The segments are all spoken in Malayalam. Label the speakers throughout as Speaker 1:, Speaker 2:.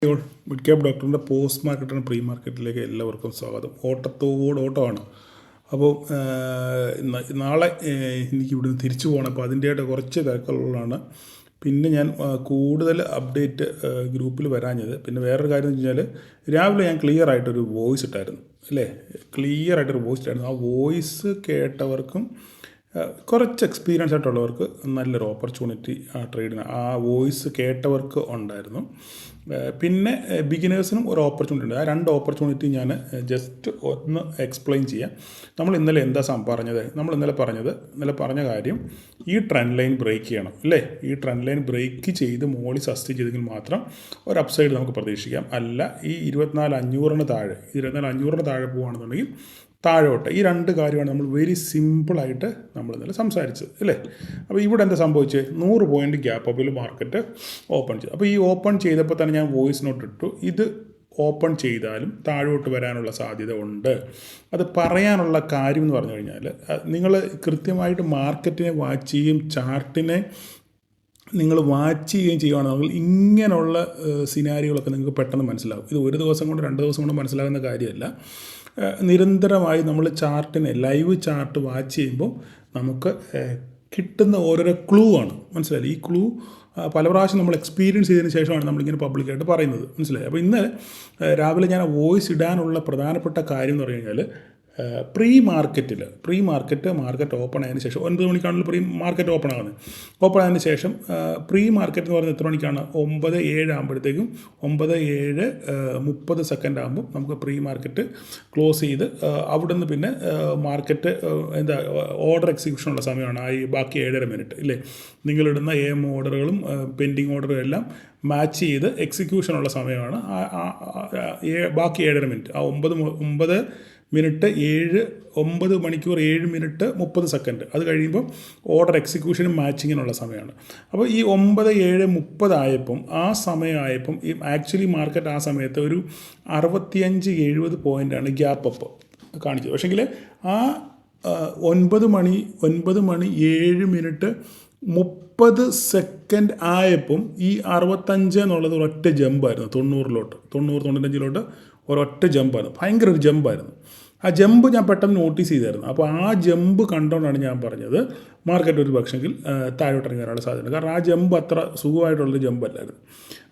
Speaker 1: മിഡ് ക്യാപ് ഡോക്ടറിൻ്റെ പോസ്റ്റ് മാർക്കറ്റ് ആൻഡ് പ്രീ മാർക്കറ്റിലേക്ക് എല്ലാവർക്കും സ്വാഗതം. ഓട്ടമാണ്. അപ്പോൾ നാളെ എനിക്ക് ഇവിടുന്ന് തിരിച്ചു പോകണം. അപ്പോൾ അതിൻ്റെയായിട്ട് കുറച്ച് തിരക്കുകളാണ്. പിന്നെ ഞാൻ കൂടുതൽ അപ്ഡേറ്റ് ഗ്രൂപ്പിൽ വരാഞ്ഞത്. പിന്നെ വേറൊരു കാര്യം എന്ന് വെച്ച് കഴിഞ്ഞാൽ, രാവിലെ ഞാൻ ക്ലിയർ ആയിട്ടൊരു വോയിസ് ഇട്ടായിരുന്നു അല്ലേ, ക്ലിയർ ആയിട്ടൊരു വോയിസ് ഇട്ടായിരുന്നു. ആ വോയിസ് കേട്ടവർക്കും കുറച്ച് എക്സ്പീരിയൻസ് ആയിട്ടുള്ളവർക്ക് നല്ലൊരു ഓപ്പർച്യൂണിറ്റി ആ ട്രേഡിന് ആ വോയിസ് കേട്ടവർക്ക് ഉണ്ടായിരുന്നു. പിന്നെ ബിഗിനേഴ്സിനും ഒരു ഓപ്പർച്യൂണിറ്റി ഉണ്ട്. ആ രണ്ട് ഓപ്പർച്യൂണിറ്റി ഞാൻ ജസ്റ്റ് ഒന്ന് എക്സ്പ്ലെയിൻ ചെയ്യാം. നമ്മൾ ഇന്നലെ എന്താ പറഞ്ഞത്? നമ്മൾ ഇന്നലെ പറഞ്ഞ കാര്യം, ഈ ട്രെൻഡ് ലൈൻ ബ്രേക്ക് ചെയ്യണം അല്ലേ. ഈ ട്രെൻഡ് ലൈൻ ബ്രേക്ക് ചെയ്ത് മോളിൽ സസ്റ്റെയിൻ ചെയ്തെങ്കിൽ മാത്രം ഒരു അപ്സൈഡ് നമുക്ക് പ്രതീക്ഷിക്കാം. അല്ല, ഈ 24,500 താഴെ പോകുകയാണെന്നുണ്ടെങ്കിൽ താഴോട്ട്. ഈ രണ്ട് കാര്യമാണ് നമ്മൾ വെരി സിമ്പിളായിട്ട് നമ്മൾ ഇന്നലെ സംസാരിച്ചത് അല്ലേ. അപ്പോൾ ഇവിടെ എന്താ സംഭവിച്ചത്? 100 പോയിൻ്റ് ഗ്യാപ്പ് അപ്പിൽ മാർക്കറ്റ് ഓപ്പൺ ചെയ്തു. അപ്പോൾ ഈ ഓപ്പൺ ചെയ്തപ്പോൾ തന്നെ ഞാൻ വോയിസ് നോട്ട് ഇട്ടു, ഇത് ഓപ്പൺ ചെയ്താലും താഴോട്ട് വരാനുള്ള സാധ്യത ഉണ്ട്. അത് പറയാനുള്ള കാര്യം എന്ന് പറഞ്ഞു കഴിഞ്ഞാൽ, നിങ്ങൾ കൃത്യമായിട്ട് മാർക്കറ്റിനെ വാച്ച് ചെയ്യുകയും ചാർട്ടിനെ നിങ്ങൾ വാച്ച് ചെയ്യുകയും ചെയ്യുകയാണെങ്കിൽ ഇങ്ങനെയുള്ള സിനാരികളൊക്കെ നിങ്ങൾക്ക് പെട്ടെന്ന് മനസ്സിലാകും. ഇത് ഒരു ദിവസം കൊണ്ട് 2 ദിവസം കൊണ്ട് മനസ്സിലാകുന്ന കാര്യമല്ല. നിരന്തരമായി നമ്മൾ ചാർട്ടിനെ ലൈവ് ചാർട്ട് വാച്ച് ചെയ്യുമ്പോൾ നമുക്ക് കിട്ടുന്ന ഓരോരോ ക്ലൂ ആണ്. മനസ്സിലായില്ലേ? ഈ ക്ലൂ പല പ്രാവശ്യം നമ്മൾ എക്സ്പീരിയൻസ് ചെയ്തതിന് ശേഷമാണ് നമ്മളിങ്ങനെ പബ്ലിക്കായിട്ട് പറയുന്നത്. മനസ്സിലായി? അപ്പോൾ ഇന്ന് രാവിലെ ഞാൻ വോയിസ് ഇടാനുള്ള പ്രധാനപ്പെട്ട കാര്യം എന്ന് പറഞ്ഞു കഴിഞ്ഞാൽ, പ്രീ മാർക്കറ്റ് ഓപ്പൺ ആയതിനു ശേഷം 9 മണിക്കാണല്ലോ പ്രീ മാർക്കറ്റ് ഓപ്പൺ ആയതിനു ശേഷം പ്രീ മാർക്കറ്റ് എന്ന് പറയുന്നത് എത്ര മണിക്കാണ്? 9:07 ആകുമ്പോഴത്തേക്കും 9:30 സെക്കൻഡ് ആകുമ്പോൾ നമുക്ക് പ്രീ മാർക്കറ്റ് ക്ലോസ് ചെയ്ത് അവിടുന്ന് പിന്നെ മാർക്കറ്റ് ഓർഡർ എക്സിക്യൂഷനുള്ള സമയമാണ്. ബാക്കി 7.5 മിനിറ്റ് ഇല്ലേ. നിങ്ങളിടുന്ന AM ഓർഡറുകളും പെൻഡിങ് ഓർഡറും എല്ലാം മാച്ച് ചെയ്ത് എക്സിക്യൂഷനുള്ള സമയമാണ് ബാക്കി 7.5 മിനിറ്റ്. ആ 9 മണിക്കൂർ 7 മിനിറ്റ് 30 സെക്കൻഡ്. അത് കഴിയുമ്പം ഓർഡർ എക്സിക്യൂഷനും മാച്ചിങ്ങിനുള്ള സമയമാണ്. അപ്പോൾ ഈ 9:30 ആയപ്പം ഈ ആക്ച്വലി മാർക്കറ്റ് ആ സമയത്ത് ഒരു 65-70 പോയിൻ്റാണ് ഗ്യാപ്പ് അപ്പ് കാണിച്ചത്. പക്ഷേങ്കിൽ ആ 9 മണി 7 മിനിറ്റ് 30 സെക്കൻഡ് ആയപ്പം ഈ 65 എന്നുള്ളത് ഒരൊറ്റ ജമ്പായിരുന്നു. 90-95 ഒരൊറ്റ ജമ്പായിരുന്നു. ഭയങ്കര ഒരു ജമ്പായിരുന്നു. ആ ജമ്പ് ഞാൻ പെട്ടെന്ന് നോട്ടീസ് ചെയ്തായിരുന്നു. അപ്പോൾ ആ ജമ്പ് കണ്ടുകൊണ്ടാണ് ഞാൻ പറഞ്ഞത് മാർക്കറ്റ് ഒരു പക്ഷെങ്കിൽ താഴോട്ട് ഇറങ്ങി വരാനുള്ള സാധ്യത. കാരണം ആ ജമ്പ് അത്ര സുഖമായിട്ടുള്ളൊരു ജമ്പല്ലായിരുന്നു.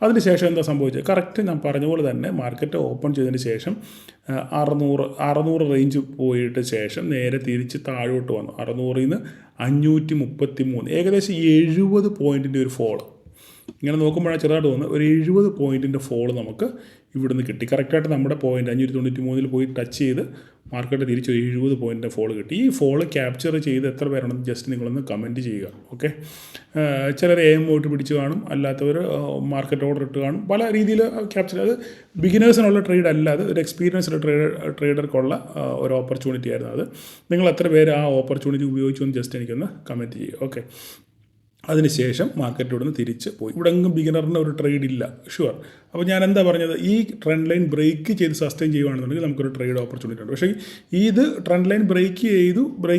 Speaker 1: അതിനുശേഷം എന്താ സംഭവിച്ചത്? കറക്റ്റ് ഞാൻ പറഞ്ഞ പോലെ തന്നെ മാർക്കറ്റ് ഓപ്പൺ ചെയ്തതിന് ശേഷം 600 റേഞ്ച് പോയിട്ട് ശേഷം നേരെ തിരിച്ച് താഴോട്ട് വന്നു. 600-ൽ നിന്ന് 533, ഏകദേശം 70 പോയിൻറ്റിൻ്റെ ഒരു ഫോള്. ഇങ്ങനെ നോക്കുമ്പോഴാണ് ചെറുതായിട്ട് തോന്നുന്നത്. ഒരു 70 പോയിൻറ്റിൻ്റെ ഫോള് നമുക്ക് ഇവിടുന്ന് കിട്ടി. കറക്റ്റായിട്ട് നമ്മുടെ പോയിൻറ്റ് 593 പോയി ടച്ച് ചെയ്ത് മാർക്കറ്റ് തിരിച്ച് 70 പോയിൻറ്റിൻ്റെ ഫോള് കിട്ടി. ഈ ഫോള് ക്യാപ്ചർ ചെയ്ത് എത്ര പേരാണെന്ന് ജസ്റ്റ് നിങ്ങളൊന്ന് കമൻറ്റ് ചെയ്യുക. ഓക്കെ, ചിലർ AM വോട്ട് പിടിച്ച് കാണും, അല്ലാത്തവർ മാർക്കറ്റ് ഓർഡർ ഇട്ട് കാണും. പല രീതിയിൽ ക്യാപ്ചർ. അത് ബിഗിനേഴ്സിനുള്ള ട്രേഡ് അല്ല, അത് ഒരു എക്സ്പീരിയൻസ്ഡ് ട്രേഡർക്കുള്ള ഒരു ഓപ്പർച്യൂണിറ്റി ആയിരുന്നു. അത് നിങ്ങൾ എത്ര പേര് ആ ഓപ്പർച്യൂണിറ്റി ഉപയോഗിച്ചു എന്ന് ജസ്റ്റ് എനിക്കൊന്ന് കമൻറ്റ് ചെയ്യുക. ഓക്കെ, അതിനുശേഷം മാർക്കറ്റ് ഇവിടുന്ന് തിരിച്ച് പോയി. ഇവിടെ എങ്ങും ബിഗിനറിന് ഒരു ട്രേഡ് ഇല്ല, ഷുവർ. അപ്പോൾ ഞാൻ എന്താ പറഞ്ഞത്, ഈ ട്രെൻഡ് ലൈൻ ബ്രേക്ക് ചെയ്ത് സസ്റ്റെയിൻ ചെയ്യുകയാണെന്നുണ്ടെങ്കിൽ നമുക്കൊരു ട്രേഡ് ഓപ്പർച്യൂണിറ്റി ഉണ്ട്. പക്ഷേ ഇത് ട്രെൻഡ് ലൈൻ ബ്രേക്ക്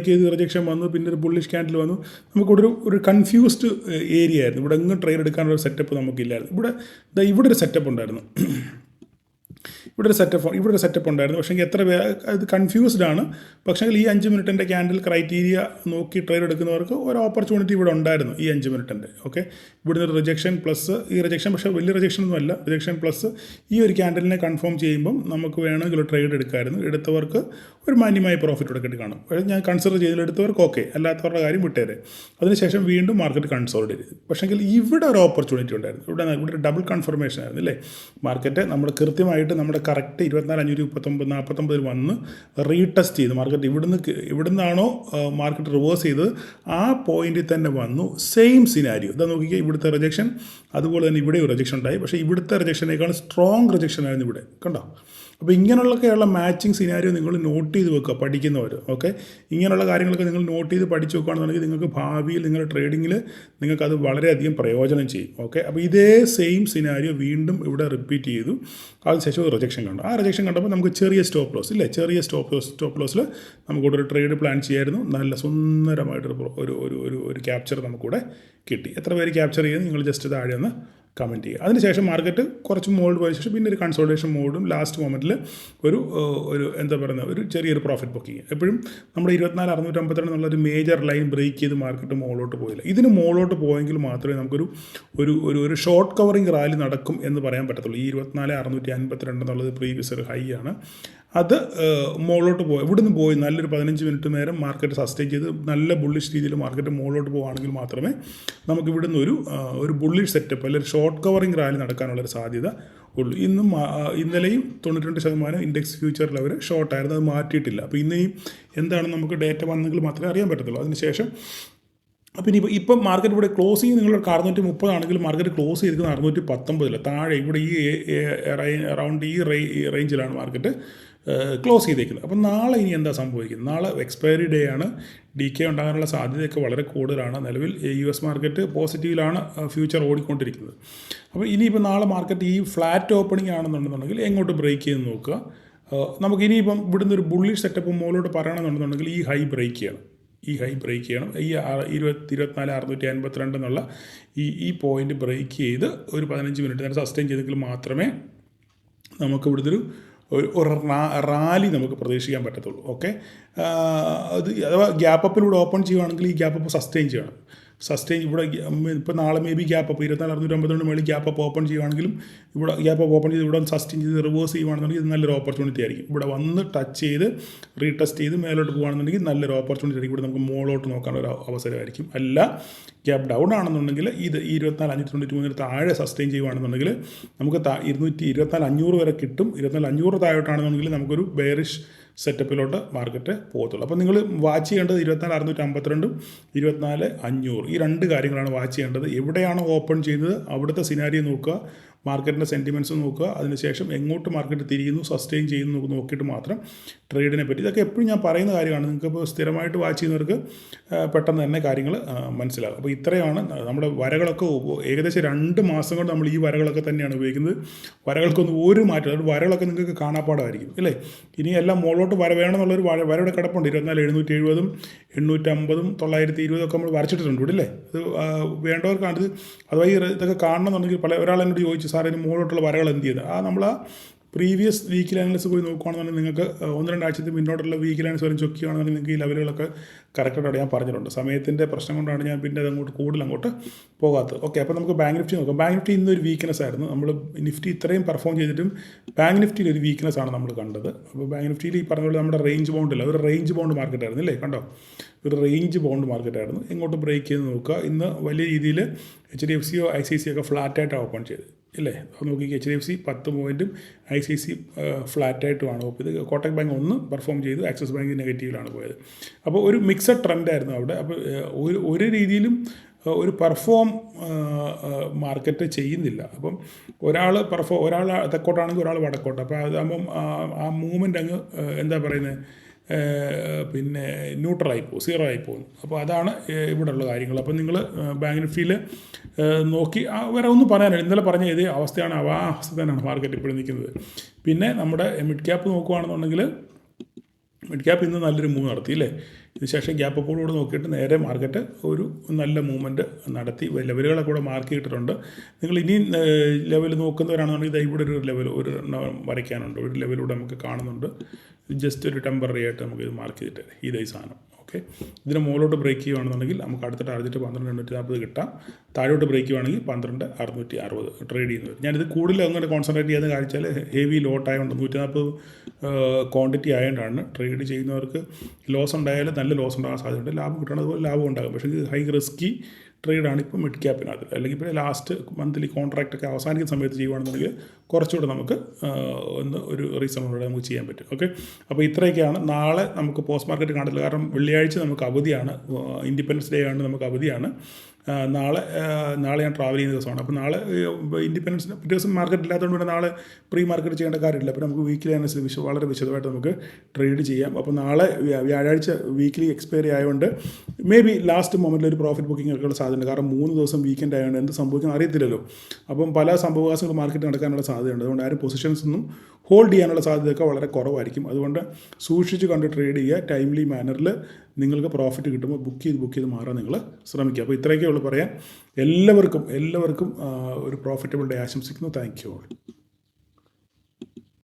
Speaker 1: ചെയ്ത് റിജക്ഷൻ വന്നു, പിന്നെ ഒരു ബുള്ളിഷ് ക്യാൻഡിൽ വന്നു. നമുക്കിവിടെ ഒരു കൺഫ്യൂസ്ഡ് ഏരിയ ആയിരുന്നു. ഇവിടെ എങ്ങും ട്രേഡ് എടുക്കാനുള്ള സെറ്റപ്പ് നമുക്കില്ലായിരുന്നു. ഇവിടെ ഒരു സെറ്റപ്പ് ഉണ്ടായിരുന്നു. ഇവിടെ ഒരു സെറ്റപ്പ് ഉണ്ടായിരുന്നു. പക്ഷേ എത്ര പേര് അത് കൺഫ്യൂസ്ഡ് ആണ്. പക്ഷേ ഈ 5 മിനിറ്റിൻ്റെ ക്യാൻഡിൽ ക്രൈറ്റീരിയ നോക്കി ട്രേഡ് എടുക്കുന്നവർക്ക് ഒരു ഓപ്പർച്യൂണിറ്റി ഇവിടെ ഉണ്ടായിരുന്നു ഈ 5 മിനിറ്റിൻ്റെ. ഓക്കെ, ഇവിടുന്ന് ഒരു റിജക്ഷൻ പ്ലസ് ഈ റിജക്ഷൻ, പക്ഷേ വലിയ റിജക്ഷൻ ഒന്നും അല്ല, റിജക്ഷൻ പ്ലസ് ഈ ഒരു ക്യാൻഡലിനെ കൺഫേം ചെയ്യുമ്പം നമുക്ക് വേണമെങ്കിൽ ഒരു ട്രേഡ് എടുക്കാമായിരുന്നു. എടുത്തവർക്ക് ഒരു മാന്യമായ പ്രോഫിറ്റ് ഇവിടെ കിട്ടി കാണും. പക്ഷേ ഞാൻ കൺസിഡർ ചെയ്തെടുത്തവർക്ക് ഓക്കെ, അല്ലാത്തവരുടെ കാര്യം വിട്ടേരെ. അതിനുശേഷം വീണ്ടും മാർക്കറ്റ് കൺസോളിഡേറ്റ് ചെയ്തു. പക്ഷേ ഇവിടെ ഒരു ഓപ്പർച്യൂണിറ്റി ഉണ്ടായിരുന്നു. ഇവിടെ ഒരു ഡബിൾ കൺഫർമേഷൻ ആയിരുന്നു അല്ലേ. മാർക്കറ്റ് നമ്മൾ കൃത്യമായിട്ട് നമ്മുടെ കറക്റ്റ് 24,539-49 വന്ന് റീടെസ്റ്റ് ചെയ്ത് മാർക്കറ്റ് ഇവിടുന്നാണോ മാർക്കറ്റ് റിവേഴ്സ് ചെയ്തത് ആ പോയിന്റിൽ തന്നെ വന്നു. സെയിം സിനാരിയോ ഇതാ നോക്കിക്കുക. ഇവിടുത്തെ റിജക്ഷൻ, അതുപോലെ തന്നെ ഇവിടെ റിജക്ഷൻ ഉണ്ടായി. പക്ഷേ ഇവിടുത്തെ റിജക്ഷനേക്കാൾ സ്ട്രോങ് റിജക്ഷൻ ആയിരുന്നു ഇവിടെ, കണ്ടോ. അപ്പോൾ ഇങ്ങനെയുള്ളൊക്കെയുള്ള മാച്ചിങ് സിനാരിയോ നിങ്ങൾ നോട്ട് ചെയ്ത് വെക്കുക പഠിക്കുന്നവർ. ഓക്കെ, ഇങ്ങനെയുള്ള കാര്യങ്ങളൊക്കെ നിങ്ങൾ നോട്ട് ചെയ്ത് പഠിച്ച് വെക്കുകയാണെന്നുണ്ടെങ്കിൽ നിങ്ങൾക്ക് ഭാവിയിൽ നിങ്ങളുടെ ട്രേഡിങ്ങിൽ നിങ്ങൾക്കത് വളരെയധികം പ്രയോജനം ചെയ്യും. ഓക്കെ, അപ്പോൾ ഇതേ സെയിം സിനാരിയോ വീണ്ടും ഇവിടെ റിപ്പീറ്റ് ചെയ്തു. അതിനുശേഷം ഒരു റിജക്ഷൻ കണ്ടു. ആ റിജക്ഷൻ കണ്ടപ്പോൾ നമുക്ക് ചെറിയ സ്റ്റോപ്പ് ലോസ് ഇല്ലേ, ചെറിയ സ്റ്റോപ്പ് ലോസിൽ നമുക്കിവിടെ ഒരു ട്രേഡ് പ്ലാൻ ചെയ്യായിരുന്നു. നല്ല സുന്ദരമായിട്ടൊരു ഒരു ക്യാപ്ചർ നമുക്കിവിടെ കിട്ടി. എത്ര പേര് ക്യാപ്ചർ ചെയ്ത് നിങ്ങൾ ജസ്റ്റ് താഴെ ഒന്ന് കമൻറ്റ് ചെയ്യുക. അതിനുശേഷം മാർക്കറ്റ് കുറച്ച് മോൾഡ് പോയ ശേഷം പിന്നെ ഒരു കൺസോൾട്ടേഷൻ മോഡും ലാസ്റ്റ് മൊമെൻറ്റിൽ ഒരു എന്താ പറയുക ഒരു ചെറിയൊരു പ്രോഫിറ്റ് ബുക്കിങ്. എപ്പോഴും നമ്മുടെ 24,652 എന്നുള്ളൊരു മേജർ ലൈൻ ബ്രേക്ക് ചെയ്ത് മാർക്കറ്റ് മുകളിലോട്ട് പോയില്ല. ഇതിന് മുകളിലോട്ട് പോയെങ്കിൽ മാത്രമേ നമുക്കൊരു ഒരു ഷോർട്ട് കവറിങ് റാലി നടക്കും എന്ന് പറയാൻ പറ്റത്തുള്ളൂ. ഈ 24,652 എന്നുള്ളത് പ്രീവിയസ് ഒരു ഹൈ ആണ്. അത് മുകളിലോട്ട് പോയി ഇവിടുന്ന് പോയി നല്ലൊരു 15 മിനിറ്റ് നേരം മാർക്കറ്റ് സസ്റ്റെയിൻ ചെയ്ത് നല്ല ബുള്ളിഷ് രീതിയിൽ മാർക്കറ്റ് മുകളിലോട്ട് പോകുകയാണെങ്കിൽ മാത്രമേ നമുക്ക് ഇവിടുന്ന് ഒരു ബുള്ളിഷ് സെറ്റപ്പ് അല്ലെങ്കിൽ ഷോർട്ട് കവറിങ് റാലി നടക്കാനുള്ളൊരു സാധ്യത ഉള്ളൂ. ഇന്നലെയും 92% ഇൻഡെക്സ് ഫ്യൂച്ചർ ലെവൽ ഷോർട്ടായിരുന്നു, അത് മാറ്റിയിട്ടില്ല. അപ്പോൾ ഇന്നേയും എന്താണെന്ന് നമുക്ക് ഡേറ്റ വന്നെങ്കിൽ മാത്രമേ അറിയാൻ പറ്റത്തുള്ളൂ. അതിനുശേഷം അപ്പം ഇപ്പം മാർക്കറ്റ് ഇവിടെ ക്ലോസിങ് നിങ്ങളുടെ 630 ആണെങ്കിൽ മാർക്കറ്റ് ക്ലോസ് ചെയ്തിരിക്കുന്നത് 619 താഴെ ഇവിടെ ഈ അറൗണ്ട് ഈ റേഞ്ചിലാണ് മാർക്കറ്റ് ക്ലോസ് ചെയ്തേക്കുന്നത്. അപ്പം നാളെ ഇനി എന്താ സംഭവിക്കുന്നത്? നാളെ എക്സ്പയറി ഡേ ആണ്. DK ഉണ്ടാകാനുള്ള സാധ്യതയൊക്കെ വളരെ കൂടുതലാണ്. നിലവിൽ US മാർക്കറ്റ് പോസിറ്റീവിലാണ് ഫ്യൂച്ചർ ഓടിക്കൊണ്ടിരിക്കുന്നത്. അപ്പോൾ ഇനിയിപ്പോൾ നാളെ മാർക്കറ്റ് ഈ ഫ്ലാറ്റ് ഓപ്പണിംഗ് ആണെന്നുണ്ടെന്നുണ്ടെങ്കിൽ എങ്ങോട്ട് ബ്രേക്ക് ചെയ്ത് നോക്കുക. നമുക്ക് ഇനിയിപ്പം ഇവിടുന്ന് ഒരു ബുള്ളിഷ് സെറ്റപ്പ് മുകളിലോട്ട് പറയണമെന്നുണ്ടെന്നുണ്ടെങ്കിൽ ഈ ഹൈ ബ്രേക്ക് ചെയ്യണം. ഈ 24,652 എന്നുള്ള ഈ പോയിൻ്റ് ബ്രേക്ക് ചെയ്ത് ഒരു 15 മിനിറ്റ് നേരം സസ്റ്റെയിൻ ചെയ്തെങ്കിൽ മാത്രമേ നമുക്ക് ഇവിടുത്തെ ഒരു റാലി നമുക്ക് പ്രതീക്ഷിക്കാൻ പറ്റത്തുള്ളൂ. ഓക്കെ, അഥവാ ഗ്യാപ്പ് അപ്പിലൂടെ ഓപ്പൺ ചെയ്യുകയാണെങ്കിൽ ഈ ഗ്യാപ്പ് അപ്പ് സസ്റ്റെയിൻ ചെയ്യണം. ഇവിടെ ഇപ്പോൾ നാളെ മേ ബി ഗ്യാപ്പ് അപ്പ് 24,652 മേളിൽ ഗ്യാപ്പ് അപ്പ് ഓപ്പൺ ചെയ്യുകയാണെങ്കിലും ഇവിടെ ഗ്യാപ്പ് അപ്പ് ഓപ്പൺ ചെയ്ത് ഇവിടെ സസ്റ്റെയിൻ ചെയ്ത് റിവേഴ്സ് ചെയ്യുകയാണെന്നുണ്ടെങ്കിൽ ഇത് നല്ലൊരു ഓപ്പർച്യൂണിറ്റി ആയിരിക്കും. ഇവിടെ വന്ന് ടച്ച് ചെയ്ത് റീടെസ്റ്റ് ചെയ്ത് മേലോട്ട് പോകുകയാണെന്നുണ്ടെങ്കിൽ നല്ലൊരു ഓപ്പർച്യൂണിറ്റി ആയിരിക്കും. ഇവിടെ നമുക്ക് മുകളിലോട്ട് നോക്കാനൊരു അവസരമായിരിക്കും. അല്ല ഗ്യാപ്പ് ഡൗൺ ആണെന്നുണ്ടെങ്കിൽ ഇത് 24,593 താഴെ സസ്റ്റെയിൻ ചെയ്യുകയാണെന്നുണ്ടെങ്കിൽ നമുക്ക് 24,500 വരെ കിട്ടും. 24,500 താഴോട്ടാണെന്നുണ്ടെങ്കിൽ നമുക്കൊരു ബെയറിഷ് സെറ്റപ്പിലോട്ട് മാർക്കറ്റ് പോകത്തുള്ളൂ. അപ്പോൾ നിങ്ങൾ വാച്ച് ചെയ്യേണ്ടത് 24,652 24,500 ഈ രണ്ട് കാര്യങ്ങളാണ് വാച്ച് ചെയ്യേണ്ടത്. എവിടെയാണോ ഓപ്പൺ ചെയ്തത് അവിടുത്തെ സിനാരിയോ നോക്കുക, മാർക്കറ്റിൻ്റെ സെൻറ്റിമെൻറ്റ്സ് നോക്കുക, അതിനുശേഷം എങ്ങോട്ട് മാർക്കറ്റ് തിരിയുന്നു സസ്റ്റെയിൻ ചെയ്യുന്നു നോക്കിയിട്ട് മാത്രം ട്രേഡിനെ പറ്റി. ഇതൊക്കെ എപ്പോഴും ഞാൻ പറയുന്ന കാര്യമാണ്. നിങ്ങൾക്കിപ്പോൾ സ്ഥിരമായിട്ട് വാച്ച് ചെയ്യുന്നവർക്ക് പെട്ടെന്ന് തന്നെ കാര്യങ്ങൾ മനസ്സിലാകും. അപ്പോൾ ഇത്രയാണ് നമ്മുടെ വരകളൊക്കെ ഏകദേശം 2 മാസം കൊണ്ട് നമ്മൾ ഈ വരകളൊക്കെ തന്നെയാണ് ഉപയോഗിക്കുന്നത്. വരകൾക്കൊന്നും ഒരു മാറ്റം, അത് വരകളൊക്കെ നിങ്ങൾക്ക് കാണാപ്പാടമായിരിക്കും അല്ലേ. ഇനി എല്ലാം മുകളിലോട്ട് വര വേണമെന്നുള്ളൊരു വരയുടെ കിടപ്പുണ്ട്. 24,770 850 920 ഒക്കെ നമ്മൾ വരച്ചിട്ടുണ്ട് ഇവിടെ അല്ലേ. അത് വേണ്ടവർക്കാണിത്. അഥവാ ഇതൊക്കെ കാണണമെന്നുണ്ടെങ്കിൽ ഒരാൾ എന്നോട് ചോദിച്ചു, സാർ ഇതിന് മുകളിലോട്ടുള്ള വരകൾ എന്ത് ചെയ്യുന്നത്? നമ്മൾ പ്രീവിയസ് വീക്കിലി അനലിസ്റ്റ് പോയി നോക്കുകയാണെന്നുണ്ടെങ്കിൽ നിങ്ങൾക്ക് 1-2 ആഴ്ചത്തെ മുന്നോട്ടുള്ള വീക്കിലി അനലിസ്റ്റ് വരെ ചെക്ക് ചെയ്യുകയാണെന്നുണ്ടെങ്കിൽ നിങ്ങൾക്ക് ഈ ലെവലുകളൊക്കെ കറക്റ്റായിട്ട് ഞാൻ പറഞ്ഞിട്ടുണ്ട്. സമയത്തിൻ്റെ പ്രശ്നം കൊണ്ടാണ് ഞാൻ പിന്നെ അതങ്ങോട്ട് കൂടുതൽ പോകാത്തത്. ഓക്കെ, അപ്പോൾ നമുക്ക് ബാങ്ക് നിഫ്റ്റി നോക്കാം. ബാങ്ക് നിഫ്റ്റി ഇന്നൊരു വീക്ക്നെസ് ആയിരുന്നു. നമ്മൾ നിഫ്റ്റി ഇത്രയും പെർഫോം ചെയ്തിട്ടും ബാങ്ക് നിഫ്റ്റിയിൽ ഒരു വീക്ക്നെസ് ആണ് നമ്മൾ കണ്ടത്. അപ്പോൾ ബാങ്ക് നിഫ്റ്റിയിൽ ഈ പറഞ്ഞ പോലെ നമ്മുടെ റേഞ്ച് ബൗണ്ടില്ല, ഒരു റേഞ്ച് ബൗണ്ട് മാർക്കറ്റ് ആയിരുന്നു അല്ലേ. കണ്ടോ, ഒരു റേഞ്ച് ബൗണ്ട് മാർക്കറ്റായിരുന്നു. എങ്ങോട്ട് ബ്രേക്ക് ചെയ്ത് നോക്കുക. ഇന്ന് വലിയ രീതിയിൽ HDFCയോ ICICI ഒക്കെ ഫ്ലാറ്റായിട്ടാണ് ഓപ്പൺ ചെയ്ത് ഇല്ലേ. അപ്പോൾ നോക്കി HDFC 10 പോയിൻറ്റും ICICI ഫ്ലാറ്റായിട്ടുമാണ് ഓപ്പ് ചെയ്ത്. കോട്ടക് ബാങ്ക് 1 പെർഫോം ചെയ്തു, ആക്സിസ് ബാങ്ക് നെഗറ്റീവിലാണ് പോയത്. അപ്പോൾ ഒരു മിക്സഡ് ട്രെൻഡായിരുന്നു അവിടെ. അപ്പോൾ ഒരു രീതിയിലും ഒരു പെർഫോം മാർക്കറ്റ് ചെയ്യുന്നില്ല. അപ്പം ഒരാൾ തെക്കോട്ടാണെങ്കിൽ ഒരാൾ വടക്കോട്ട്. അപ്പോൾ അതാകുമ്പം ആ മൂവ്മെൻ്റ് അങ്ങ് എന്താ പറയുന്നത് പിന്നെ ന്യൂട്രലായി പോകും, സീറോ ആയി പോകുന്നു. അപ്പോൾ അതാണ് ഇവിടെയുള്ള കാര്യങ്ങൾ. അപ്പോൾ നിങ്ങൾ ബാങ്ക് നിഫ്റ്റിയിൽ നോക്കി വേറെ ഒന്നും പറയാനില്ല. ഇന്നലെ പറഞ്ഞ ഇതേ അവസ്ഥയാണ്, ആ അവസ്ഥ തന്നെയാണ് മാർക്കറ്റ് ഇപ്പോഴും നിൽക്കുന്നത്. പിന്നെ നമ്മുടെ മിഡ് ക്യാപ്പ് നോക്കുകയാണെന്നുണ്ടെങ്കിൽ മിഡ് ക്യാപ്പ് ഇന്ന് നല്ലൊരു മൂവ് നടത്തി അല്ലേ. ഇതിനുശേഷം ഗ്യാപ്പ് അപ്പോളോട് നോക്കിയിട്ട് നേരെ മാർക്കറ്റ് ഒരു നല്ല മൂവ്മെൻറ്റ് നടത്തി. ലെവലുകളൊക്കെ കൂടെ മാർക്ക് ചെയ്തിട്ടുണ്ട്. നിങ്ങൾ ഇനി ലെവൽ നോക്കുന്നവരാണെന്നുണ്ടെങ്കിൽ ഇവിടെ ഒരു ലെവൽ വരയ്ക്കാനുണ്ട്. ഒരു ലെവലൂടെ നമുക്ക് കാണുന്നുണ്ട്. ജസ്റ്റ് ഒരു ടെമ്പററി ആയിട്ട് നമുക്ക് ഇത് മാർക്ക് ചെയ്തിട്ട് ഇതേ സാധനം. ഓക്കെ, ഇതിന് മുകളിലോട്ട് ബ്രേക്ക് ചെയ്യുകയാണെന്നുണ്ടെങ്കിൽ നമുക്ക് അടുത്ത ടാർഗറ്റ് 12,840 കിട്ടാം. താഴോട്ട് ബ്രേക്ക് ചെയ്യുകയാണെങ്കിൽ 12,660 ട്രേഡ് ചെയ്യുന്നത്. ഞാനിത് കൂടുതൽ അങ്ങനെ കോൺസെൻട്രേറ്റ് ചെയ്യുന്ന കാഴ്ചയിൽ ഹെവി ലോട്ട് ആയതുകൊണ്ട് 140 ക്വാണ്ടിറ്റി ആയതുകൊണ്ടാണ്. ട്രേഡ് ചെയ്യുന്നവർക്ക് ലോസ് ഉണ്ടായാലും നല്ല ലോസ് ഉണ്ടാകാൻ സാധ്യതയുണ്ട്. ലാഭം കിട്ടണം, അതുപോലെ ലാഭം ഉണ്ടാകും. പക്ഷേ ഇത് ഹൈ റിസ്കി ട്രേഡാണ് ഇപ്പോൾ മിഡ് ക്യാപ്പിനകത്ത്. അല്ലെങ്കിൽ ഇപ്പോൾ ലാസ്റ്റ് മന്ത്ലി കോൺട്രാക്റ്റൊക്കെ അവസാനിക്കുന്ന സമയത്ത് ചെയ്യുകയാണെന്നുണ്ടെങ്കിൽ കുറച്ചുകൂടെ നമുക്ക് ഒരു റീസണോടെ നമുക്ക് ചെയ്യാൻ പറ്റും. ഓക്കെ, അപ്പോൾ ഇത്രയൊക്കെയാണ്. നാളെ നമുക്ക് പോസ്റ്റ് മാർക്കറ്റ് കാണില്ല, കാരണം വെള്ളിയാഴ്ച നമുക്ക് അവധിയാണ്, ഇൻഡിപെൻഡൻസ് ഡേ ആണ്, നമുക്ക് അവധിയാണ്. നാളെ ഞാൻ ട്രാവൽ ചെയ്യുന്ന ദിവസമാണ്. അപ്പോൾ നാളെ ഇൻഡിപെൻഡൻസ് പിറ്റേ ദിവസം മാർക്കറ്റ് ഇല്ലാത്തതുകൊണ്ട് തന്നെ നാളെ പ്രീ മാർക്കറ്റ് ചെയ്യേണ്ട കാര്യമില്ല. അപ്പോൾ നമുക്ക് വീക്കിലി അനുസരിച്ച് വളരെ വിശദമായിട്ട് നമുക്ക് ട്രേഡ് ചെയ്യാം. അപ്പോൾ നാളെ വ്യാഴാഴ്ച വീക്കിലി എക്സ്പയറി ആയതുകൊണ്ട് മേ ബി ലാസ്റ്റ് മൊമെൻറ്റിൽ ഒരു പ്രോഫിറ്റ് ബുക്കിംഗ് ഒക്കെയുള്ള സാധ്യതയുണ്ട്. കാരണം 3 ദിവസം വീക്കെൻഡ് ആയതുകൊണ്ട് എന്ത് സംഭവിക്കാൻ അറിയത്തില്ലല്ലോ. അപ്പം പല സംഭവവാസങ്ങൾ മാർക്കറ്റ് നടക്കാനുള്ള സാധ്യത സാധ്യതയുണ്ട്. അതുകൊണ്ട് ആരും പൊസിഷൻസ് ഒന്നും ഹോൾഡ് ചെയ്യാനുള്ള സാധ്യതയൊക്കെ വളരെ കുറവായിരിക്കും. അതുകൊണ്ട് സൂക്ഷിച്ച് കണ്ട് ട്രേഡ് ചെയ്യുക. ടൈംലി മാനറിൽ നിങ്ങൾക്ക് പ്രോഫിറ്റ് കിട്ടുമ്പോൾ ബുക്ക് ചെയ്ത് മാറാൻ നിങ്ങൾ ശ്രമിക്കുക. അപ്പോൾ ഇത്രയൊക്കെ ഉള്ളൂ പറയാൻ. എല്ലാവർക്കും ഒരു പ്രോഫിറ്റബിൾ ഡേ ആശംസിക്കുന്നു. Thank you all.